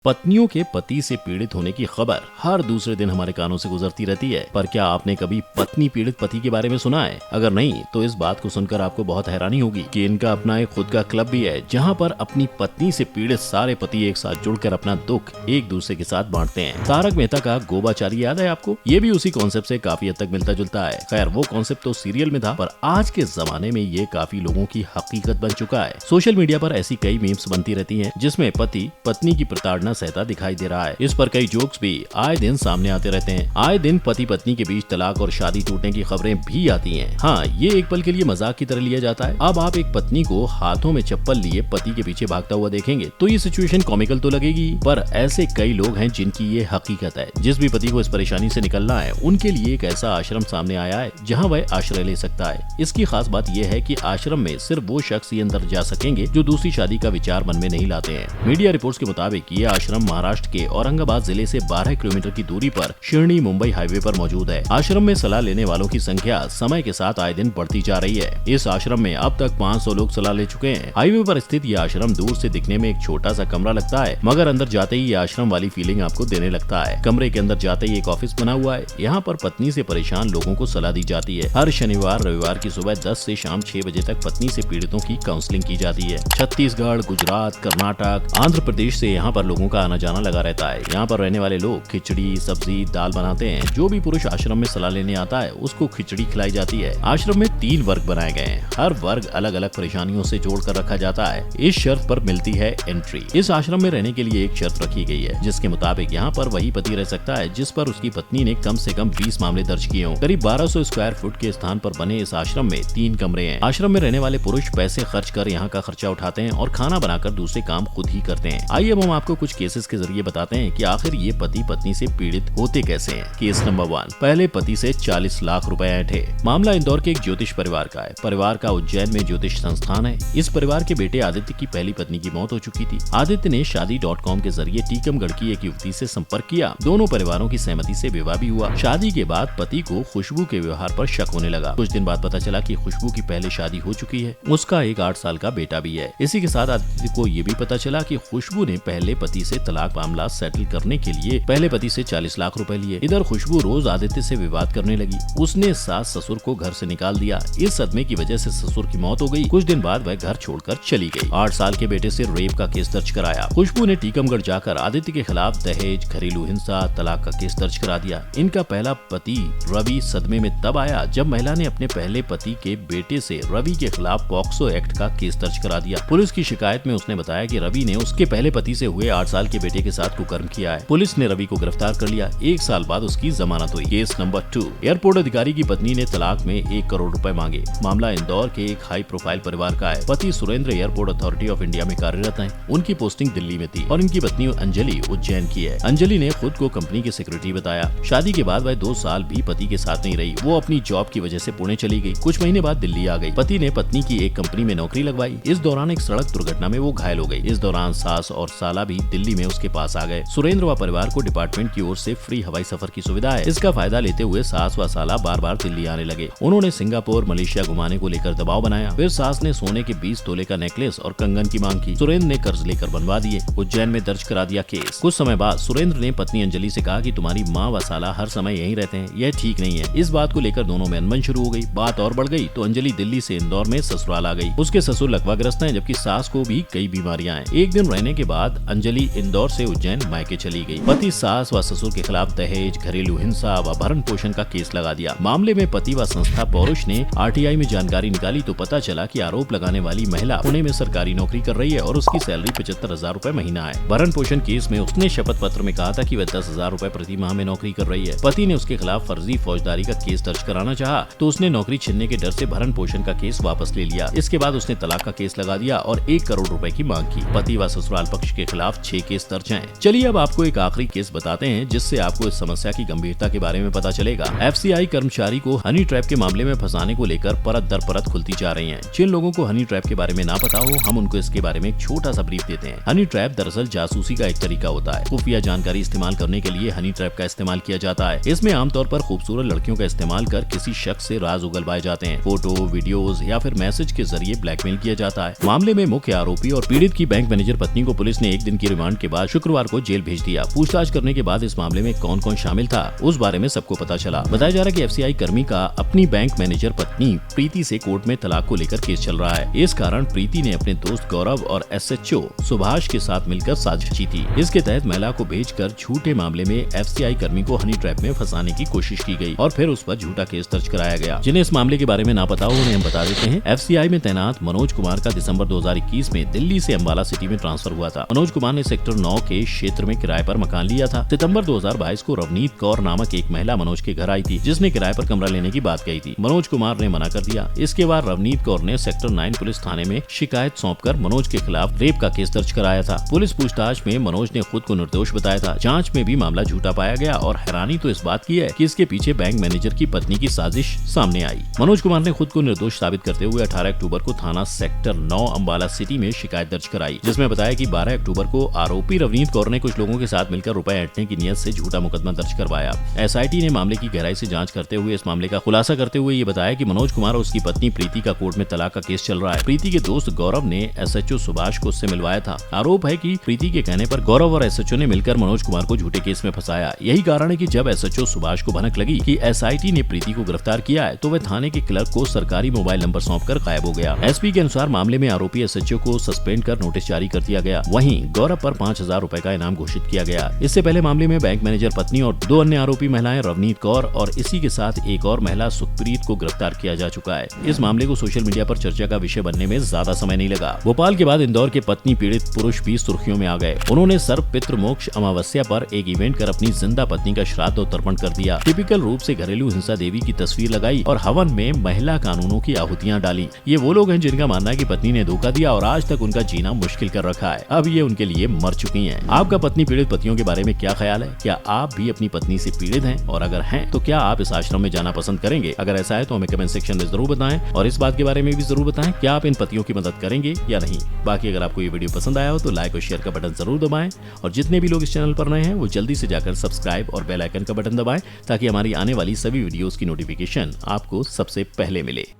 पत्नियों के पति से पीड़ित होने की खबर हर दूसरे दिन हमारे कानों से गुजरती रहती है, पर क्या आपने कभी पत्नी पीड़ित पति के बारे में सुना है? अगर नहीं तो इस बात को सुनकर आपको बहुत हैरानी होगी कि इनका अपना एक खुद का क्लब भी है, जहां पर अपनी पत्नी से पीड़ित सारे पति एक साथ जुड़कर अपना दुख एक दूसरे के साथ बांटते हैं। तारक मेहता का गोबाचारी याद है आपको? ये भी उसी कॉन्सेप्ट से काफी हद तक मिलता जुलता है। खैर, वो कॉन्सेप्ट तो सीरियल में था, पर आज के जमाने में ये काफी लोगों की हकीकत बन चुका है। सोशल मीडिया पर ऐसी कई मीम्स बनती रहती है जिसमें पति पत्नी की प्रताड़ना सहता दिखाई दे रहा है। इस पर कई जोक्स भी आए दिन सामने आते रहते हैं। आए दिन पति पत्नी के बीच तलाक और शादी टूटने की खबरें भी आती हैं। हाँ, ये एक पल के लिए मजाक की तरह लिया जाता है। अब आप एक पत्नी को हाथों में चप्पल लिए पति के पीछे भागता हुआ देखेंगे तो ये सिचुएशन कॉमिकल तो लगेगी, पर ऐसे कई लोग हैं जिनकी ये हकीकत है। जिस भी पति को इस परेशानी से निकलना है, उनके लिए एक ऐसा आश्रम सामने आया है जहाँ वह आश्रय ले सकता है। इसकी खास बात यह है कि आश्रम में सिर्फ वो शख्स ही अंदर जा सकेंगे जो दूसरी शादी का विचार मन में नहीं लाते हैं। मीडिया रिपोर्ट्स के मुताबिक ये आश्रम महाराष्ट्र के औरंगाबाद जिले से 12 किलोमीटर की दूरी पर शिरडी मुंबई हाईवे पर मौजूद है। आश्रम में सलाह लेने वालों की संख्या समय के साथ आए दिन बढ़ती जा रही है। इस आश्रम में अब तक 500 लोग सलाह ले चुके हैं। हाईवे पर स्थित ये आश्रम दूर से दिखने में एक छोटा सा कमरा लगता है, मगर अंदर जाते ही ये आश्रम वाली फीलिंग आपको देने लगता है। कमरे के अंदर जाते ही एक ऑफिस बना हुआ है। यहाँ पर पत्नी से परेशान लोगों को सलाह दी जाती है। हर शनिवार रविवार की सुबह 10 से शाम 6 बजे तक पत्नी से पीड़ितों की काउंसलिंग की जाती है। छत्तीसगढ़, गुजरात, कर्नाटक, आंध्र प्रदेश से यहाँ पर लोगों का आना जाना लगा रहता है। यहाँ पर रहने वाले लोग खिचड़ी, सब्जी, दाल बनाते हैं। जो भी पुरुष आश्रम में सलाह लेने आता है उसको खिचड़ी खिलाई जाती है। आश्रम में 3 वर्ग बनाए गए हैं। हर वर्ग अलग अलग परेशानियों से जोड़कर रखा जाता है। इस शर्त पर मिलती है एंट्री। इस आश्रम में रहने के लिए एक शर्त रखी गई है, जिसके मुताबिक यहाँ पर वही पति रह सकता है जिस पर उसकी पत्नी ने कम से कम 20 मामले दर्ज किए हों। करीब 1200 स्क्वायर फुट के स्थान पर बने इस आश्रम में 3 कमरे हैं। आश्रम में रहने वाले पुरुष पैसे खर्च कर यहाँ का खर्चा उठाते हैं और खाना बनाकर दूसरे काम खुद ही करते हैं। आइए अब हम आपको कुछ केसेस के जरिए बताते हैं कि आखिर ये पति पत्नी से पीड़ित होते कैसे हैं। केस नंबर 1, पहले पति से 40 लाख रुपए ऐंठे। मामला इंदौर के एक ज्योतिष परिवार का है। परिवार का उज्जैन में ज्योतिष संस्थान है। इस परिवार के बेटे आदित्य की पहली पत्नी की मौत हो चुकी थी। आदित्य ने शादी.com के जरिए टीकमगढ़ की एक युवती से संपर्क किया। दोनों परिवारों की सहमति से विवाह भी हुआ। शादी के बाद पति को खुशबू के व्यवहार पर शक होने लगा। कुछ दिन बाद पता चला कि खुशबू की पहले शादी हो चुकी है। उसका एक 8 साल का बेटा भी है। इसी के साथ आदित्य को ये भी पता चला कि खुशबू ने पहले पति से तलाक मामला सेटल करने के लिए पहले पति से 40 लाख रुपए लिए। इधर खुशबू रोज आदित्य से विवाद करने लगी। उसने सास ससुर को घर से निकाल दिया। इस सदमे की वजह से ससुर की मौत हो गई। कुछ दिन बाद वह घर छोड़कर चली गई। 8 साल के बेटे से रेप का केस दर्ज कराया। खुशबू ने टीकमगढ़ जाकर आदित्य के खिलाफ दहेज, घरेलू हिंसा, तलाक का केस दर्ज करा दिया। इनका पहला पति रवि सदमे में तब आया जब महिला ने अपने पहले पति के बेटे से रवि के खिलाफ पॉक्सो एक्ट का केस दर्ज करा दिया। पुलिस की शिकायत में उसने बताया कि रवि ने उसके पहले पति से हुए 8 साल के बेटे के साथ कुकर्म किया है। पुलिस ने रवि को गिरफ्तार कर लिया। 1 साल बाद उसकी जमानत हुई। केस नंबर 2, एयरपोर्ट अधिकारी की पत्नी ने तलाक में 1 करोड़ रुपए मांगे। मामला इंदौर के एक हाई प्रोफाइल परिवार का है। पति Surendra airport authority of India में कार्यरत हैं। उनकी पोस्टिंग दिल्ली में थी और इनकी पत्नी अंजलि उज्जैन की है। अंजलि ने खुद को कंपनी की सिक्योरिटी बताया। शादी के बाद वह 2 साल भी पति के साथ नहीं रही। वो अपनी जॉब की वजह से पुणे चली गई। कुछ महीने बाद दिल्ली आ गई। पति ने पत्नी की एक कंपनी में नौकरी लगवाई। इस दौरान एक सड़क दुर्घटना में वो घायल हो गई। इस दौरान सास और साला भी दिल्ली में उसके पास आ गए। सुरेंद्र व परिवार को डिपार्टमेंट की ओर से फ्री हवाई सफर की सुविधा है। इसका फायदा लेते हुए सास व साला बार बार दिल्ली आने लगे। उन्होंने सिंगापुर, मलेशिया घुमाने को लेकर दबाव बनाया। फिर सास ने सोने के 20 तोले का नेकलेस और कंगन की मांग की। सुरेंद्र ने कर्ज लेकर बनवा दिए। उज्जैन में दर्ज करा दिया केस। कुछ समय बाद सुरेंद्र ने पत्नी अंजलि से कहा कि तुम्हारी माँ व साला हर समय यहीं रहते हैं, यह ठीक नहीं है। इस बात को लेकर दोनों में अनबन शुरू हो गई। बात और बढ़ गई तो अंजलि दिल्ली से इंदौर में ससुराल आ गई। उसके ससुर लकवाग्रस्त हैं, जबकि सास को भी कई बीमारियां हैं। एक दिन रहने के बाद अंजलि इंदौर से उज्जैन मायके चली गई। पति सास व ससुर के खिलाफ दहेज, घरेलू हिंसा व भरण पोषण का केस लगा दिया। मामले में पति व संस्था पौरुष ने आरटीआई में जानकारी निकाली तो पता चला कि आरोप लगाने वाली महिला पुणे में सरकारी नौकरी कर रही है और उसकी सैलरी 75,000 रुपए महीना है। भरण पोषण केस में उसने शपथ पत्र में कहा था कि वह 10,000 रुपए प्रति माह में नौकरी कर रही है। पति ने उसके खिलाफ फर्जी फौजदारी का केस दर्ज कराना चाहा तो उसने नौकरी छीनने के डर से भरण पोषण का केस वापस ले लिया। इसके बाद उसने तलाक का केस लगा दिया और 1 करोड़ रुपए की मांग की। पति व ससुराल पक्ष के खिलाफ 6 केस दर्ज हैं। चलिए अब आपको एक आखिरी केस बताते हैं जिससे आपको इस समस्या की गंभीरता के बारे में पता चलेगा। एफसीआई कर्मचारी को हनी ट्रैप के मामले में फंसाने को लेकर परत दर परत खुलती जा रही है। जिन लोगों को हनी ट्रैप के बारे में ना पता हो, हम उनको इसके बारे में एक छोटा सा ब्रीफ देते हैं। हनी ट्रैप दरअसल जासूसी का एक तरीका होता है। खुफिया जानकारी इस्तेमाल करने के लिए हनी ट्रैप का इस्तेमाल किया जाता है। इसमें आमतौर पर खूबसूरत लड़कियों का इस्तेमाल कर किसी शख्स से राज उगलवाए जाते हैं। फोटो, वीडियोस या फिर मैसेज के जरिए ब्लैकमेल किया जाता है। मामले में मुख्य आरोपी और पीड़ित की बैंक मैनेजर पत्नी को पुलिस ने 1 दिन की रिमांड रिमांड के बाद शुक्रवार को जेल भेज दिया। पूछताछ करने के बाद इस मामले में कौन कौन शामिल था उस बारे में सबको पता चला। बताया जा रहा है कि एफसीआई कर्मी का अपनी बैंक मैनेजर पत्नी प्रीति से कोर्ट में तलाक को लेकर केस चल रहा है। इस कारण प्रीति ने अपने दोस्त गौरव और एसएचओ सुभाष के साथ मिलकर साजिश की थी। इसके तहत महिला को भेजकर झूठे मामले में एफसीआई कर्मी को हनी ट्रैप में फंसाने की कोशिश की गई और फिर उस पर झूठा केस दर्ज कराया गया। जिन्हें इस मामले के बारे में ना पता हो उन्हें हम बता देते हैं। एफसीआई में तैनात मनोज कुमार का दिसंबर 2021 में दिल्ली से अंबाला सिटी में ट्रांसफर हुआ था। मनोज कुमार ने सेक्टर 9 के क्षेत्र में किराए पर मकान लिया था। सितंबर 2022 को रवनीत कौर नामक एक महिला मनोज के घर आई थी, जिसने किराए पर कमरा लेने की बात कही थी। मनोज कुमार ने मना कर दिया। इसके बाद रवनीत कौर ने सेक्टर 9 पुलिस थाने में शिकायत सौंपकर मनोज के खिलाफ रेप का केस दर्ज कराया था। पुलिस पूछताछ में मनोज ने खुद को निर्दोष बताया था। जांच में भी मामला झूठा पाया गया और हैरानी तो इस बात की है कि इसके पीछे बैंक मैनेजर की पत्नी की साजिश सामने आई। मनोज कुमार ने खुद को निर्दोष साबित करते हुए 18 अक्टूबर को थाना सेक्टर 9 अंबाला सिटी में शिकायत दर्ज कराई, जिसमें बताया कि 12 अक्टूबर को आरोपी रवनीत कौर ने कुछ लोगों के साथ मिलकर रुपए ऐंठने की नियत से झूठा मुकदमा दर्ज करवाया। एसआईटी ने मामले की गहराई से जांच करते हुए इस मामले का खुलासा करते हुए ये बताया कि मनोज कुमार और उसकी पत्नी प्रीति का कोर्ट में तलाक का केस चल रहा है। प्रीति के दोस्त गौरव ने एसएचओ सुभाष को उससे मिलवाया था। आरोप है कि प्रीति के कहने पर गौरव और एसएचओ ने मिलकर मनोज कुमार को झूठे केस में फंसाया। यही कारण है कि जब एसएचओ सुभाष को भनक लगी कि एसआईटी ने प्रीति को गिरफ्तार किया है तो वह थाने के क्लर्क को सरकारी मोबाइल नंबर सौंपकर गायब हो गया। एसपी के अनुसार मामले में आरोपी एसएचओ को सस्पेंड कर नोटिस जारी कर दिया गया। वहीं गौरव पर 5,000 रुपए का इनाम घोषित किया गया। इससे पहले मामले में बैंक मैनेजर पत्नी और 2 अन्य आरोपी महिलाएं रवनीत कौर और इसी के साथ एक और महिला सुखप्रीत को गिरफ्तार किया जा चुका है। इस मामले को सोशल मीडिया पर चर्चा का विषय बनने में ज्यादा समय नहीं लगा। भोपाल के बाद इंदौर के पत्नी पीड़ित पुरुष भी सुर्खियों में आ गए। उन्होंने सर्व पितृ मोक्ष अमावस्या पर एक इवेंट कर अपनी जिंदा पत्नी का श्राद्ध और तर्पण कर दिया। टिपिकल रूप से घरेलू हिंसा देवी की तस्वीर लगाई और हवन में महिला कानूनों की आहुतियां डाली। ये वो लोग हैं जिनका मानना है कि पत्नी ने धोखा दिया और आज तक उनका जीना मुश्किल कर रखा है। अब ये उनके लिए मर चुकी हैं। आपका पत्नी पीड़ित पतियों के बारे में क्या ख्याल है? क्या आप भी अपनी पत्नी से पीड़ित हैं? और अगर हैं तो क्या आप इस आश्रम में जाना पसंद करेंगे? अगर ऐसा है तो हमें कमेंट सेक्शन में जरूर बताएं और इस बात के बारे में भी जरूर बताएं क्या आप इन पतियों की मदद करेंगे या नहीं। बाकी अगर आपको ये वीडियो पसंद आया हो तो लाइक और शेयर का बटन जरूर दबाएं और जितने भी लोग इस चैनल पर नए हैं वो जल्दी से जाकर सब्सक्राइब और बेल आइकन का बटन दबाएं ताकि हमारी आने वाली सभी वीडियोस की नोटिफिकेशन आपको सबसे पहले मिले।